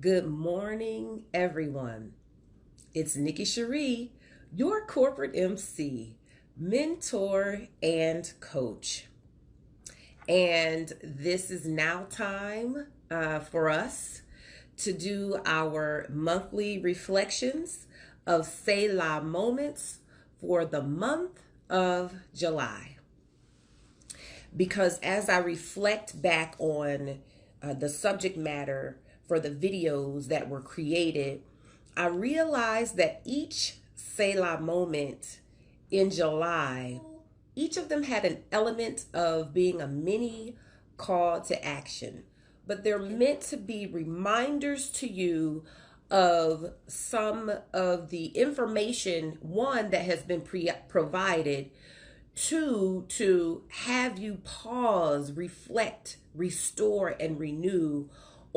Good morning, everyone. It's Nikki Cherie, your corporate MC, mentor, and coach. And this is now time for us to do our monthly reflections of SELAH moments for the month of July. Because as I reflect back on the subject matter for the videos that were created, I realized that each SELAH moment in July, each of them had an element of being a mini call to action, but they're meant to be reminders to you of some of the information, one, that has been provided, two, to have you pause, reflect, restore, and renew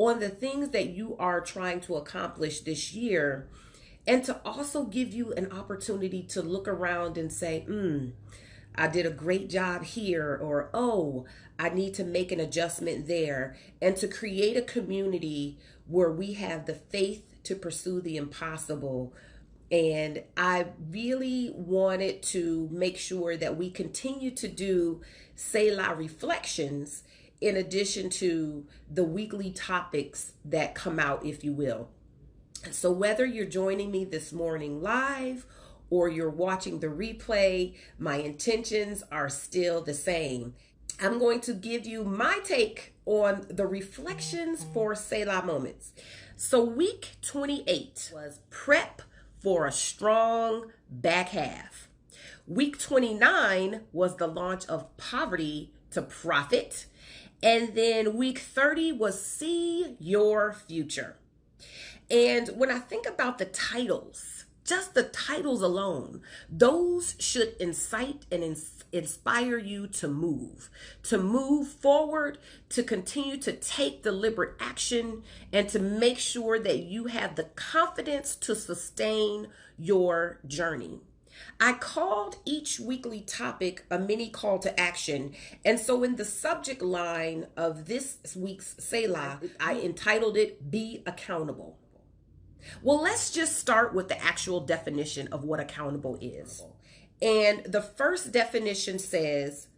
on the things that you are trying to accomplish this year, and to also give you an opportunity to look around and say, I did a great job here, or, oh, I need to make an adjustment there, and to create a community where we have the faith to pursue the impossible. And I really wanted to make sure that we continue to do SELAH reflections in addition to the weekly topics that come out, if you will. So whether you're joining me this morning live or you're watching the replay, my intentions are still the same. I'm going to give you my take on the reflections for SELAH moments. So week 28 was prep for a strong back half. Week 29 was the launch of poverty to profit. And then week 30 was see your future. And when I think about the titles, just the titles alone, those should incite and inspire you to move forward, to continue to take deliberate action, and to make sure that you have the confidence to sustain your journey. I called each weekly topic a mini call to action. And so in the subject line of this week's SELAH, I entitled it, Be Accountable. Well, let's just start with the actual definition of what accountable is. And the first definition says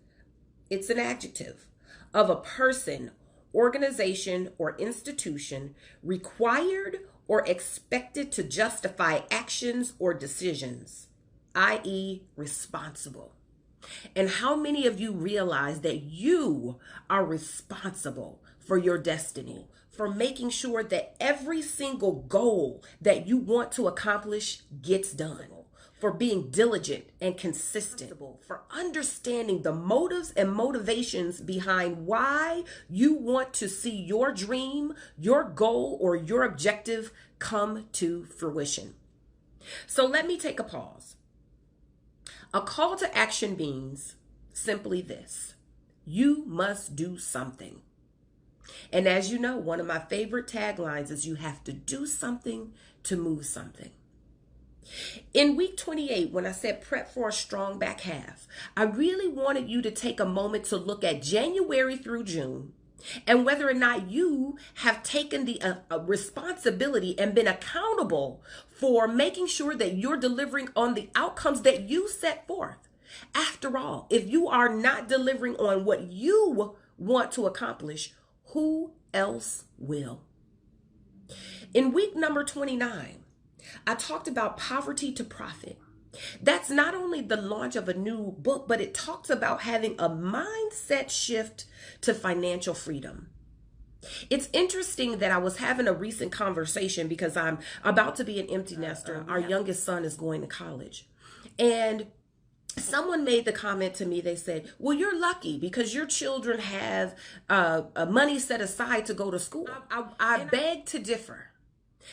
it's an adjective of a person, organization, or institution required or expected to justify actions or decisions, i.e. responsible. And how many of you realize that you are responsible for your destiny, for making sure that every single goal that you want to accomplish gets done, for being diligent and consistent, for understanding the motives and motivations behind why you want to see your dream, your goal, or your objective come to fruition. So let me take a pause. A call to action means simply this: you must do something. And as you know, one of my favorite taglines is you have to do something to move something. In week 28, when I said prep for a strong back half, I really wanted you to take a moment to look at January through June and whether or not you have taken the responsibility and been accountable for making sure that you're delivering on the outcomes that you set forth. After all, if you are not delivering on what you want to accomplish, who else will? In week number 29, I talked about poverty to profit. That's not only the launch of a new book, but it talks about having a mindset shift to financial freedom. It's interesting that I was having a recent conversation because I'm about to be an empty nester. Our youngest son is going to college. And someone made the comment to me, they said, well, you're lucky because your children have money set aside to go to school. I beg to differ.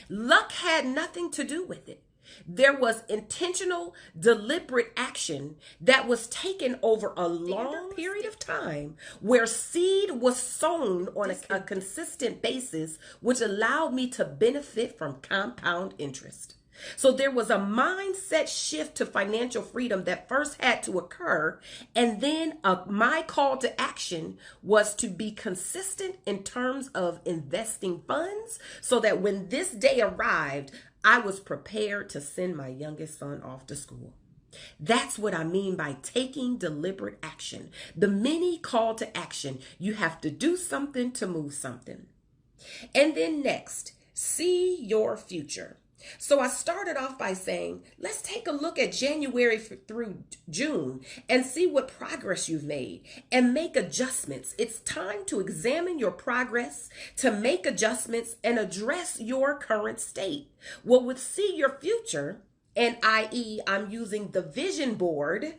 Luck had nothing to do with it. There was intentional, deliberate action that was taken over a long period of time where seed was sown on a consistent basis, which allowed me to benefit from compound interest. So there was a mindset shift to financial freedom that first had to occur. And then my call to action was to be consistent in terms of investing funds so that when this day arrived, I was prepared to send my youngest son off to school. That's what I mean by taking deliberate action. The mini call to action. You have to do something to move something. And then next, see your future. So I started off by saying, let's take a look at January through June and see what progress you've made and make adjustments. It's time to examine your progress, to make adjustments and address your current state. Well, with see your future, and i.e., I'm using the vision board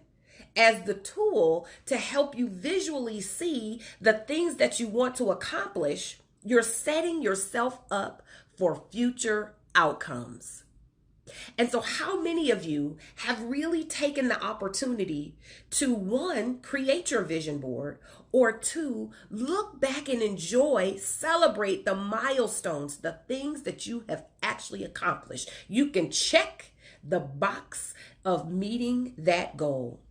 as the tool to help you visually see the things that you want to accomplish. You're setting yourself up for future outcomes. And so how many of you have really taken the opportunity to, one, create your vision board, or two, look back and enjoy, celebrate the milestones, the things that you have actually accomplished? You can check the box of meeting that goal.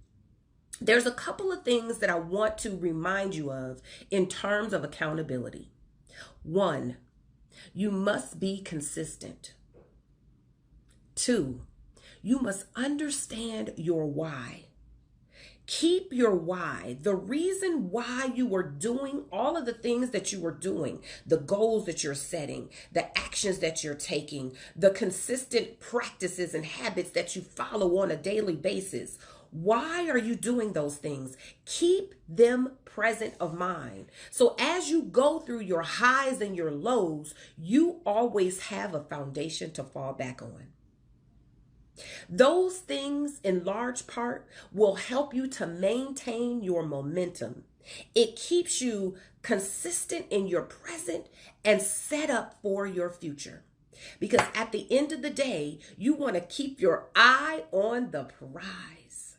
There's a couple of things that I want to remind you of in terms of accountability. One, you must be consistent. Two, you must understand your why. Keep your why, the reason why you were doing all of the things that you were doing, the goals that you're setting, the actions that you're taking, the consistent practices and habits that you follow on a daily basis. Why are you doing those things? Keep them present of mind. So as you go through your highs and your lows, you always have a foundation to fall back on. Those things in large part will help you to maintain your momentum. It keeps you consistent in your present and set up for your future. Because at the end of the day, you want to keep your eye on the prize.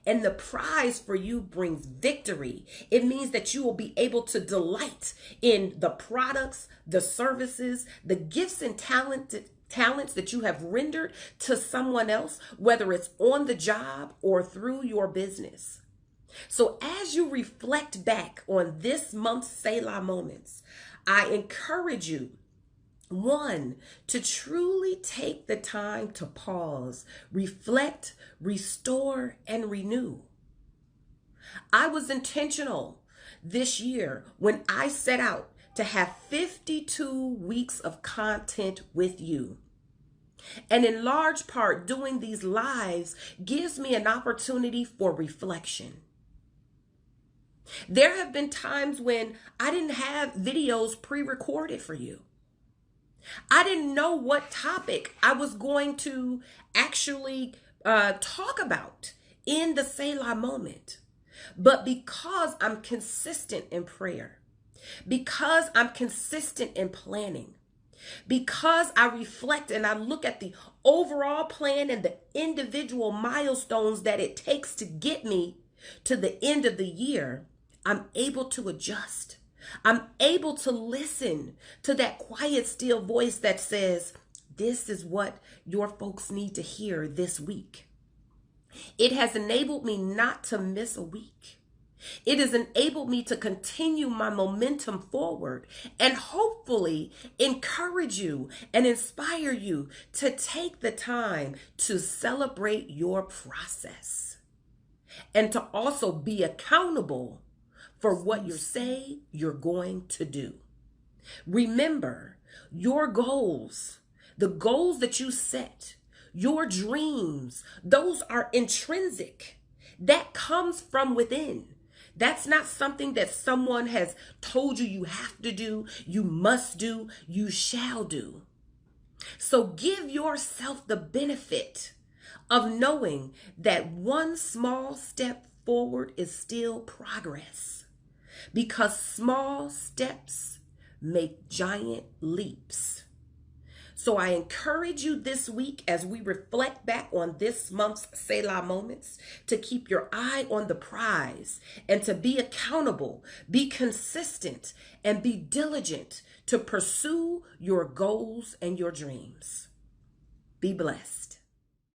And the prize for you brings victory. It means that you will be able to delight in the products, the services, the gifts and talents that you have rendered to someone else, whether it's on the job or through your business. So as you reflect back on this month's Selah moments, I encourage you, one, to truly take the time to pause, reflect, restore, and renew. I was intentional this year when I set out to have 52 weeks of content with you. And in large part, doing these lives gives me an opportunity for reflection. There have been times when I didn't have videos pre-recorded for you. I didn't know what topic I was going to actually talk about in the Selah moment. But because I'm consistent in prayer, because I'm consistent in planning, because I reflect and I look at the overall plan and the individual milestones that it takes to get me to the end of the year, I'm able to adjust. I'm able to listen to that quiet, still voice that says, this is what your folks need to hear this week. It has enabled me not to miss a week. It has enabled me to continue my momentum forward and hopefully encourage you and inspire you to take the time to celebrate your process and to also be accountable for what you say you're going to do. Remember, your goals, the goals that you set, your dreams, those are intrinsic. That comes from within. That's not something that someone has told you have to do, you must do, you shall do. So give yourself the benefit of knowing that one small step forward is still progress, because small steps make giant leaps. So I encourage you this week, as we reflect back on this month's Selah moments, to keep your eye on the prize and to be accountable, be consistent, and be diligent to pursue your goals and your dreams. Be blessed.